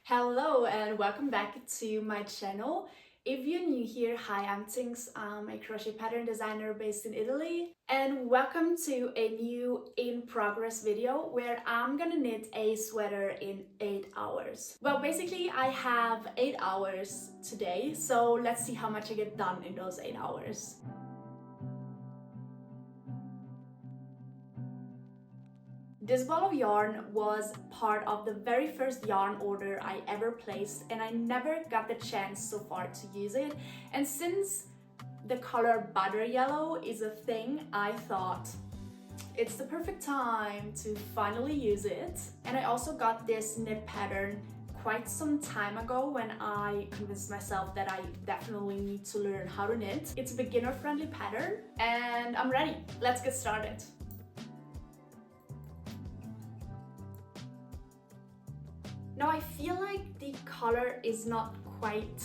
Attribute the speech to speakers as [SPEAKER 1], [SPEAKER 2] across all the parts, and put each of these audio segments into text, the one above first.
[SPEAKER 1] Hello and welcome back to my channel. If you're new here, hi, I'm Tinks. I'm a crochet pattern designer based in Italy. And welcome to a new in progress video where I'm gonna knit a sweater in 8 hours. Well, basically I have 8 hours today, so let's see how much I get done in those 8 hours. This ball of yarn was part of the very first yarn order I ever placed, and I never got the chance so far to use it. And since the color butter yellow is a thing, I thought it's the perfect time to finally use it. And I also got this knit pattern quite some time ago when I convinced myself that I definitely need to learn how to knit. It's a beginner-friendly pattern and I'm ready. Let's get started. Now I feel like the color is not quite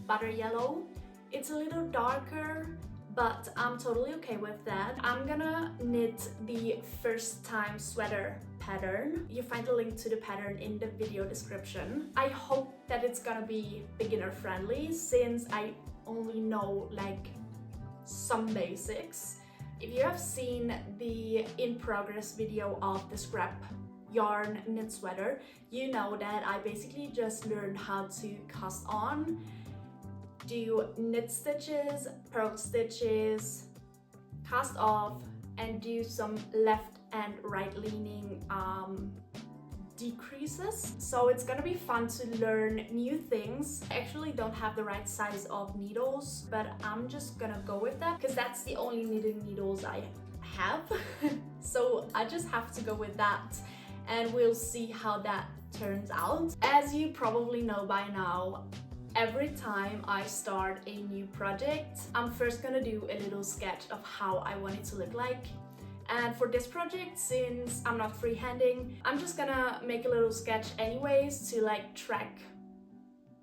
[SPEAKER 1] butter yellow. It's a little darker, but I'm totally okay with that. I'm gonna knit the first time sweater pattern. You find the link to the pattern in the video description. I hope that it's gonna be beginner friendly since I only know like some basics. If you have seen the in progress video of the scrap yarn knit sweater, you know that I basically just learned how to cast on, do knit stitches, purl stitches, cast off, and do some left and right leaning decreases. So it's gonna be fun to learn new things. I actually don't have the right size of needles, but I'm just gonna go with that because that's the only knitting needles I have. So I just have to go with that and we'll see how that turns out. As you probably know by now, every time I start a new project, I'm first gonna do a little sketch of how I want it to look like. And for this project, since I'm not freehanding, I'm just gonna make a little sketch anyways to like track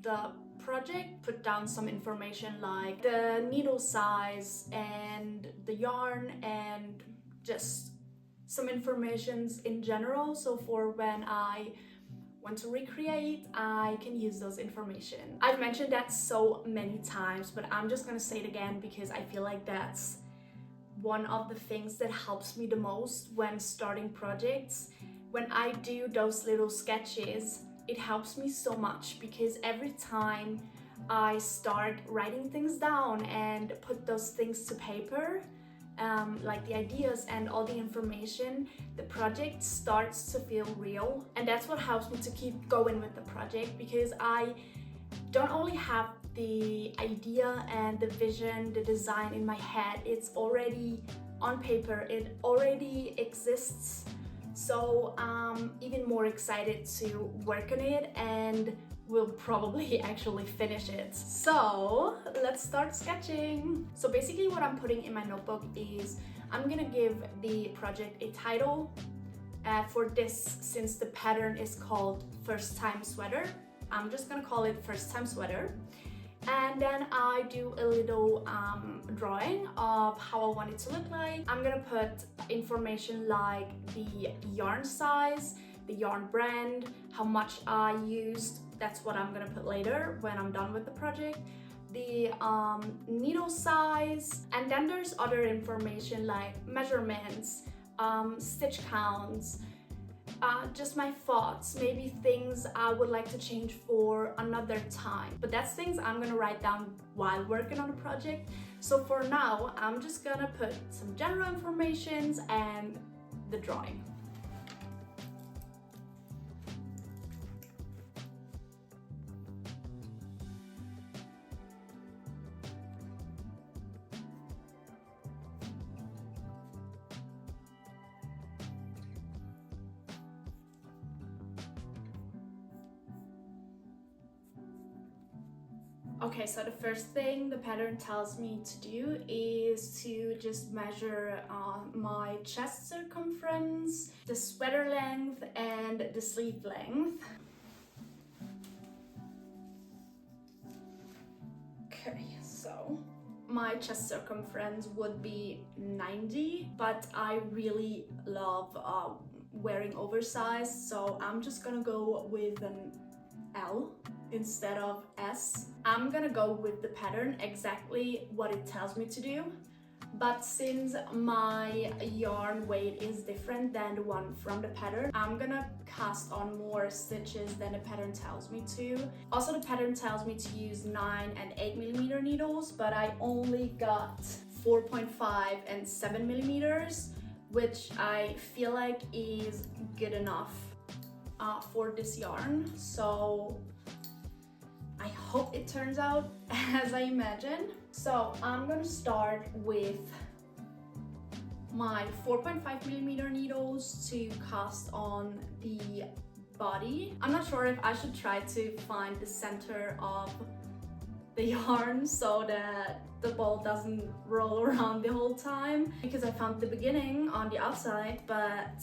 [SPEAKER 1] the project, put down some information like the needle size and the yarn and just some informations in general, so for when I want to recreate, I can use those information. I've mentioned that so many times, but I'm just gonna say it again because I feel like that's one of the things that helps me the most when starting projects. When I do those little sketches, it helps me so much because every time I start writing things down and put those things to paper, like the ideas and all the information, the project starts to feel real, and that's what helps me to keep going with the project because I don't only have the idea and the vision, the design in my head, it's already on paper, it already exists. So I'm even more excited to work on it and will probably actually finish it. So let's start sketching. So basically what I'm putting in my notebook is I'm gonna give the project a title. For this, since the pattern is called First Time Sweater, I'm just gonna call it First Time Sweater. And then I do a little drawing of how I want it to look like. I'm gonna put information like the yarn size, the yarn brand, how much I used. That's what I'm gonna put later when I'm done with the project. The needle size, and then there's other information like measurements, stitch counts, just my thoughts, maybe things I would like to change for another time. But that's things I'm gonna write down while working on the project. So for now, I'm just gonna put some general informations and the drawing. Okay, so the first thing the pattern tells me to do is to just measure my chest circumference, the sweater length, and the sleeve length. Okay, so my chest circumference would be 90, but I really love wearing oversized, so I'm just gonna go with an L instead of S. I'm gonna go with the pattern exactly what it tells me to do. But since my yarn weight is different than the one from the pattern, I'm gonna cast on more stitches than the pattern tells me to. Also, the pattern tells me to use 9 and 8mm needles, but I only got 4.5 and 7mm, which I feel like is good enough for this yarn. So I hope it turns out as I imagine. So I'm gonna start with my 4.5mm needles to cast on the body. I'm not sure if I should try to find the center of the yarn so that the ball doesn't roll around the whole time, because I found the beginning on the outside, but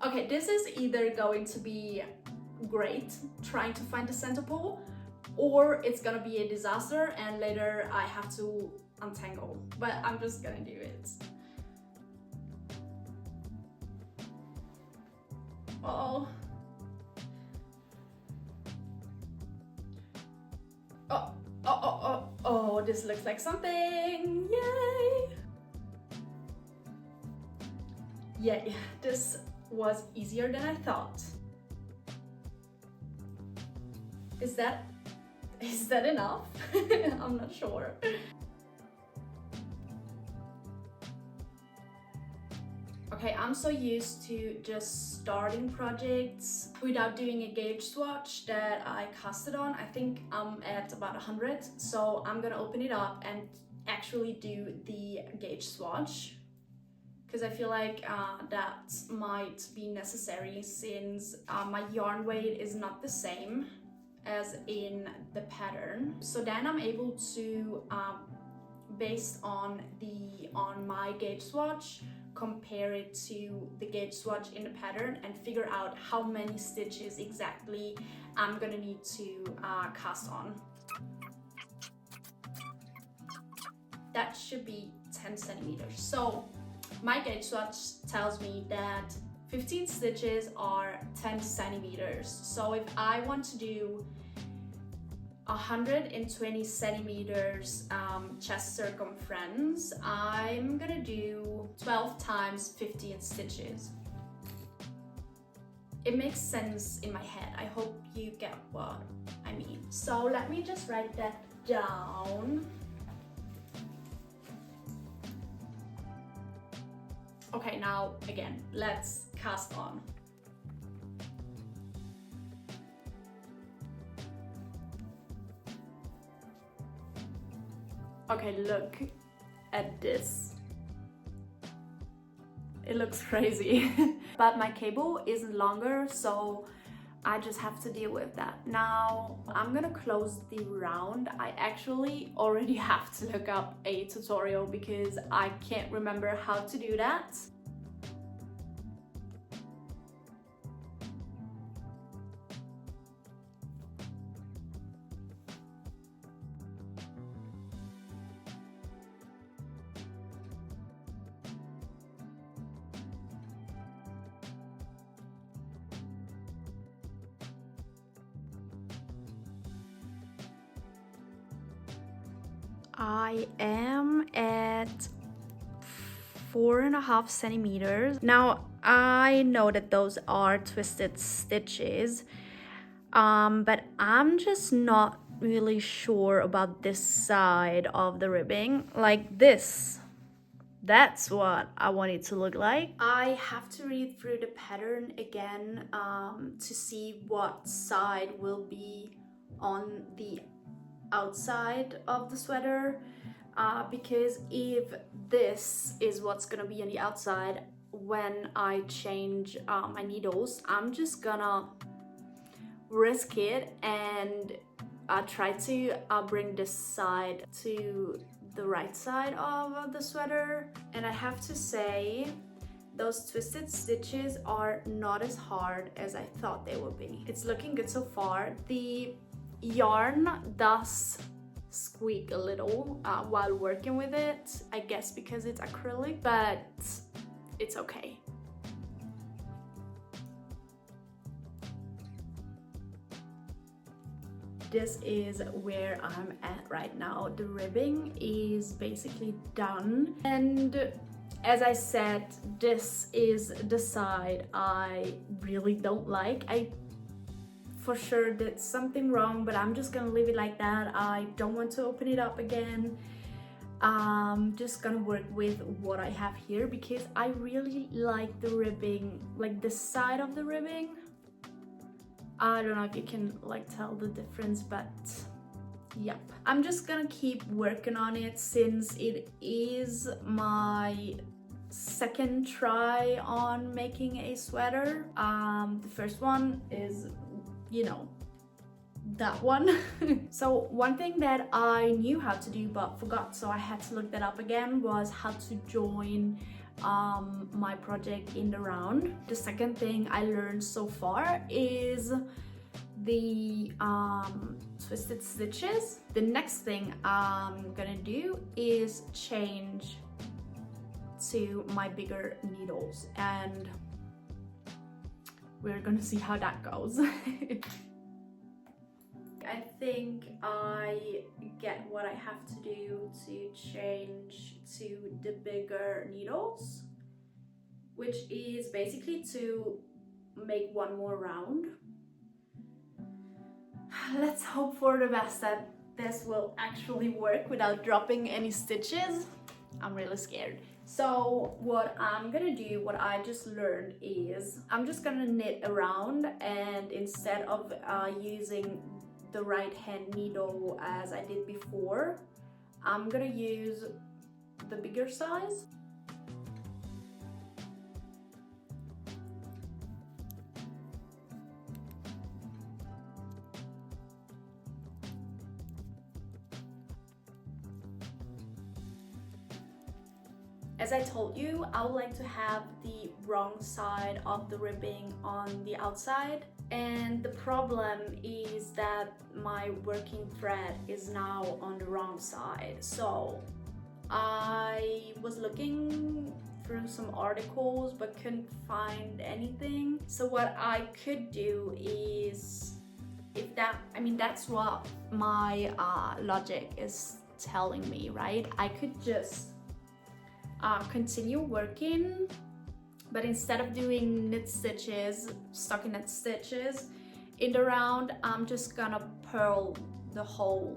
[SPEAKER 1] okay, this is either going to be great trying to find the center pole, or it's gonna be a disaster and later I have to untangle, but I'm just gonna do it. Oh. Oh, this looks like something. Yay! Yay, this was easier than I thought. Is that enough? I'm not sure. Okay, I'm so used to just starting projects without doing a gauge swatch that I casted on. I think I'm at about 100, so I'm gonna open it up and actually do the gauge swatch, because I feel like that might be necessary since my yarn weight is not the same as in the pattern. So then I'm able to, based on my gauge swatch, compare it to the gauge swatch in the pattern and figure out how many stitches exactly I'm gonna need to cast on. That should be 10 centimeters. So my gauge swatch tells me that 15 stitches are 10 centimeters. So if I want to do 120 centimeters chest circumference, I'm gonna do 12 times 15 stitches. It makes sense in my head. I hope you get what I mean. So let me just write that down. Okay, now again, let's cast on. Okay, look at this. It looks crazy. But my cable isn't longer, so I just have to deal with that. Now I'm gonna close the round. I actually already have to look up a tutorial because I can't remember how to do that. I am at 4.5 centimeters. Now I know that those are twisted stitches, but I'm just not really sure about this side of the ribbing. Like this. That's what I want it to look like. I have to read through the pattern again to see what side will be on the outside of the sweater, because if this is what's gonna be on the outside when I change my needles, I'm just gonna risk it and try to bring this side to the right side of the sweater. And I have to say, those twisted stitches are not as hard as I thought they would be. It's looking good so far. The yarn does squeak a little while working with it, I guess because it's acrylic, but it's okay. this is where I'm at right now. The ribbing is basically done, and as I said, this is the side I really don't like. I for sure did something wrong, but I'm just gonna leave it like that. I don't want to open it up again. I'm just gonna work with what I have here because I really like the ribbing, like the side of the ribbing. I don't know if you can like tell the difference, but yep. I'm just gonna keep working on it since it is my second try on making a sweater. The first one is, you know, that one. So one thing that I knew how to do but forgot, so I had to look that up again, was how to join my project in the round. The second thing I learned so far is the twisted stitches. The next thing I'm gonna do is change to my bigger needles, and we're gonna see how that goes. I think I get what I have to do to change to the bigger needles, which is basically to make one more round. Let's hope for the best that this will actually work without dropping any stitches. I'm really scared. So what I'm gonna do, what I just learned, is I'm just gonna knit around, and instead of using the right hand needle as I did before, I'm gonna use the bigger size. As I told you, I would like to have the wrong side of the ribbing on the outside, and the problem is that my working thread is now on the wrong side. So I was looking through some articles but couldn't find anything. So what I could do is, if that, I mean, that's what my logic is telling me, right? I could just continue working, but instead of doing knit stitches, stockinette stitches in the round, I'm just gonna purl the whole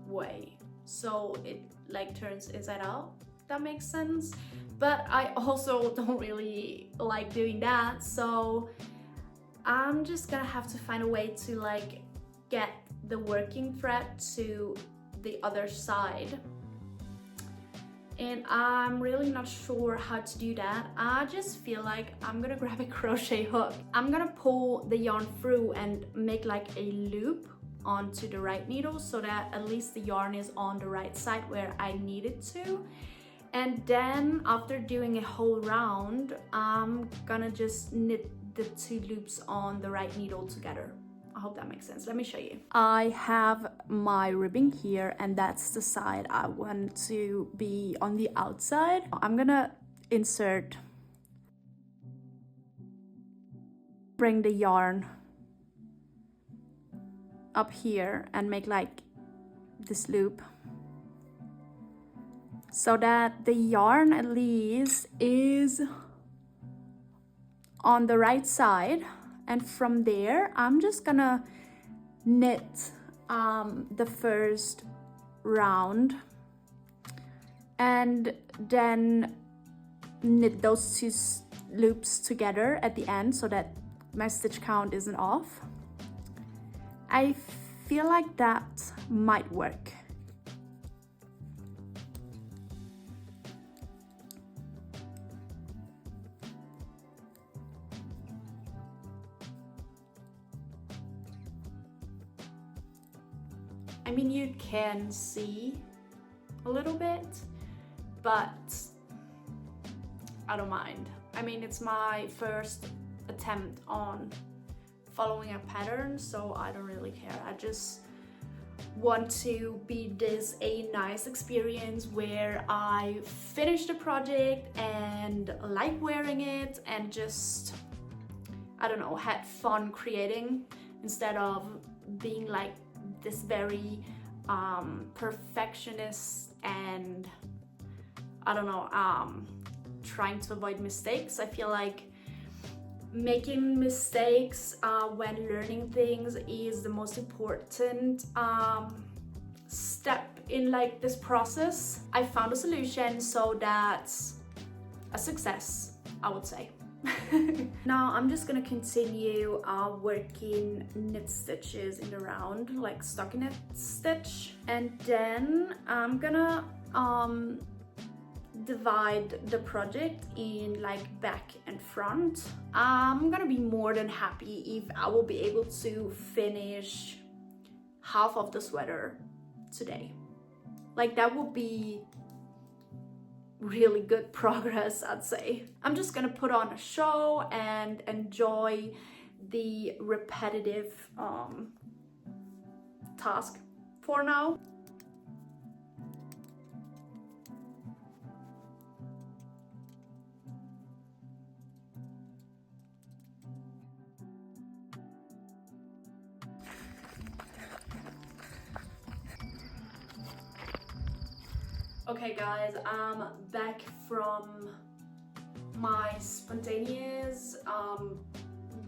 [SPEAKER 1] way, so it like turns inside out. That makes sense. But I also don't really like doing that, so I'm just gonna have to find a way to like get the working thread to the other side. And I'm really not sure how to do that. I just feel like I'm gonna grab a crochet hook. I'm gonna pull the yarn through and make like a loop onto the right needle so that at least the yarn is on the right side where I need it to. And then after doing a whole round, I'm gonna just knit the two loops on the right needle together. I hope that makes sense. Let me show you. I have my ribbing here, and that's the side I want to be on the outside. I'm gonna bring the yarn up here and make like this loop so that the yarn at least is on the right side. And from there, I'm just gonna knit the first round and then knit those two loops together at the end so that my stitch count isn't off. I feel like that might work. I mean, you can see a little bit, but I don't mind. I mean, it's my first attempt on following a pattern, so I don't really care. I just want to be this a nice experience where I finish the project and like wearing it and just, I don't know, had fun creating instead of being like this very perfectionist and I don't know, trying to avoid mistakes. I feel like making mistakes when learning things is the most important step in like this process. I found a solution, so that's a success, I would say. Now I'm just gonna continue working knit stitches in the round, like stockinette stitch, and then I'm gonna divide the project in like back and front. I'm gonna be more than happy if I will be able to finish half of the sweater today. Like that would be really good progress, I'd say. I'm just gonna put on a show and enjoy the repetitive task for now. Okay guys, I'm back from my spontaneous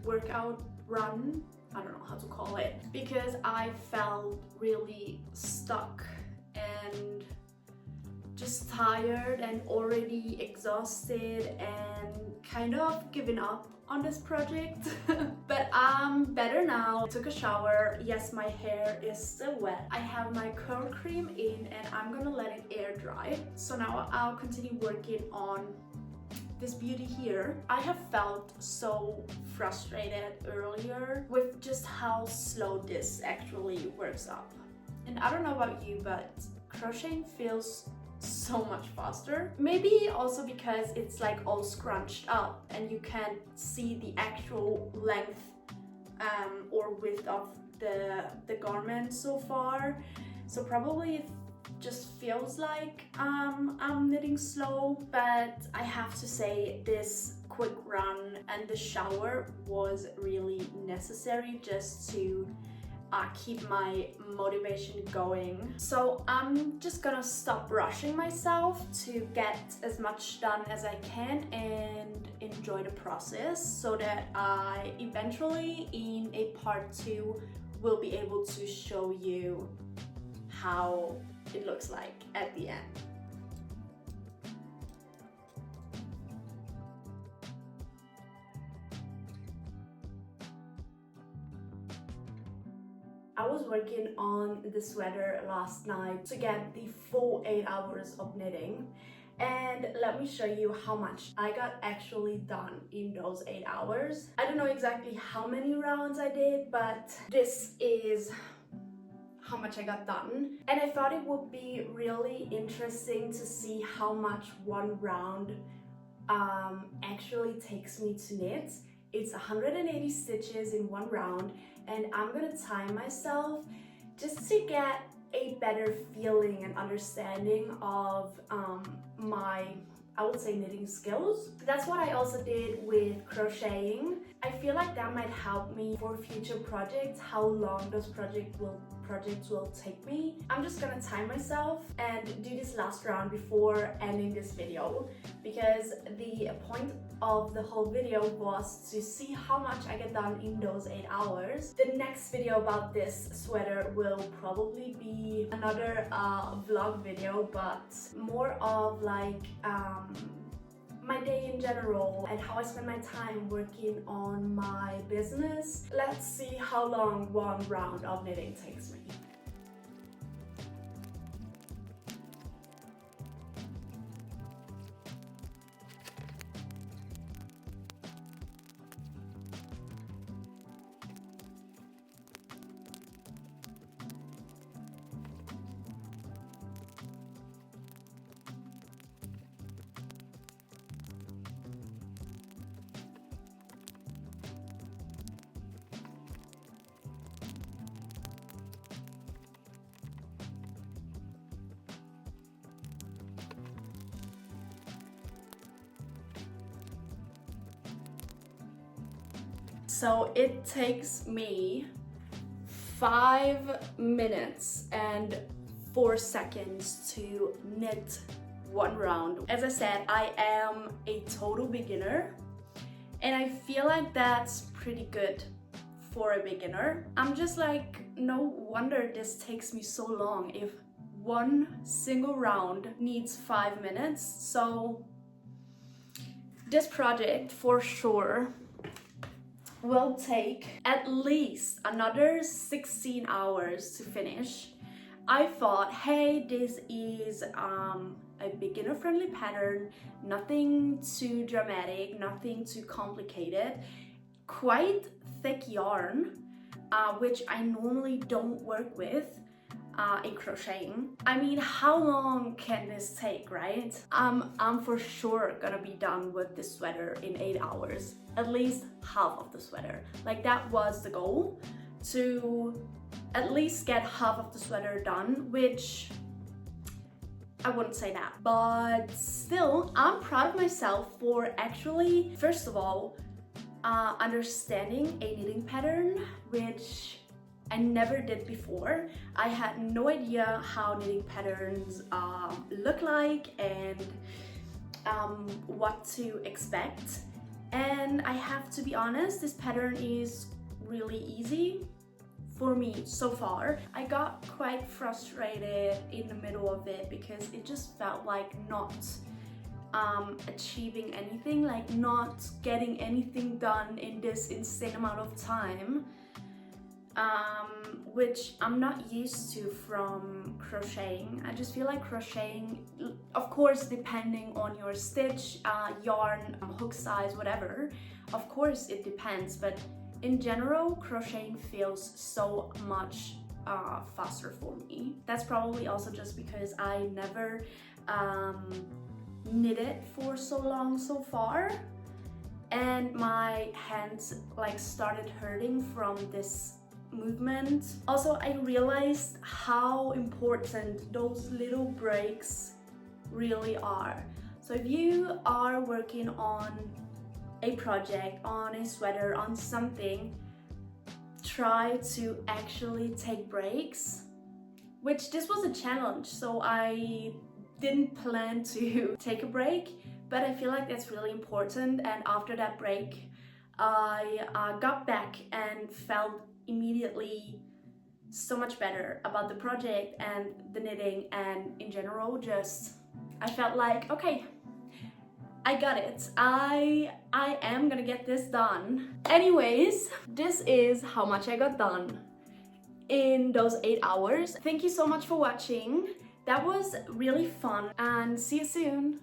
[SPEAKER 1] workout run. I don't know how to call it, because I felt really stuck and just tired and already exhausted and kind of giving up on this project. But I'm better now. I took a shower. Yes, my hair is still wet. I have my curl cream in and I'm gonna let it air dry. So now I'll continue working on this beauty here. I have felt so frustrated earlier with just how slow this actually works up. And I don't know about you, but crocheting feels so much faster. Maybe also because it's like all scrunched up and you can't see the actual length or width of the garment so far. So probably it just feels like I'm knitting slow, but I have to say this quick run and the shower was really necessary just to keep my motivation going. So I'm just gonna stop rushing myself to get as much done as I can and enjoy the process, so that I eventually in a part 2 will be able to show you how it looks like at the end. I was working on the sweater last night to get the full 8 hours of knitting, and let me show you how much I got actually done in those 8 hours. I don't know exactly how many rounds I did, but this is how much I got done. And I thought it would be really interesting to see how much one round actually takes me to knit. It's 180 stitches in one round, and I'm gonna time myself just to get a better feeling and understanding of my, I would say, knitting skills. That's what I also did with crocheting. I feel like that might help me for future projects, how long those projects will take me. I'm just gonna time myself and do this last round before ending this video, because the point of the whole video was to see how much I get done in those 8 hours. The next video about this sweater will probably be another vlog video, but more of like my day in general and how I spend my time working on my business. Let's see how long one round of knitting takes me. So it takes me 5 minutes and 4 seconds to knit one round. As I said, I am a total beginner and I feel like that's pretty good for a beginner. I'm just like, no wonder this takes me so long if one single round needs 5 minutes. So this project for sure will take at least another 16 hours to finish. I thought, hey, this is a beginner-friendly pattern, nothing too dramatic, nothing too complicated, quite thick yarn, which I normally don't work with in crocheting. I mean, how long can this take, right? I'm for sure gonna be done with this sweater in 8 hours, at least half of the sweater. Like, that was the goal, to at least get half of the sweater done, which I wouldn't say that, but still, I'm proud of myself for actually, first of all, understanding a knitting pattern, which I never did before. I had no idea how knitting patterns look like and what to expect. And I have to be honest, this pattern is really easy for me so far. I got quite frustrated in the middle of it because it just felt like not achieving anything, like not getting anything done in this insane amount of time, which I'm not used to from crocheting. I just feel like crocheting, of course, depending on your stitch, yarn, hook size, whatever, of course it depends, but in general, crocheting feels so much faster for me. That's probably also just because I never knitted for so long so far, and my hands like started hurting from this movement. Also, I realized how important those little breaks really are. So if you are working on a project, on a sweater, on something, try to actually take breaks, which this was a challenge, so I didn't plan to take a break, but I feel like that's really important. And after that break, I got back and felt immediately so much better about the project and the knitting, and in general, just I felt like, okay, I got it. I am gonna get this done. Anyways, this is how much I got done in those 8 hours. Thank you so much for watching. That was really fun, and see you soon.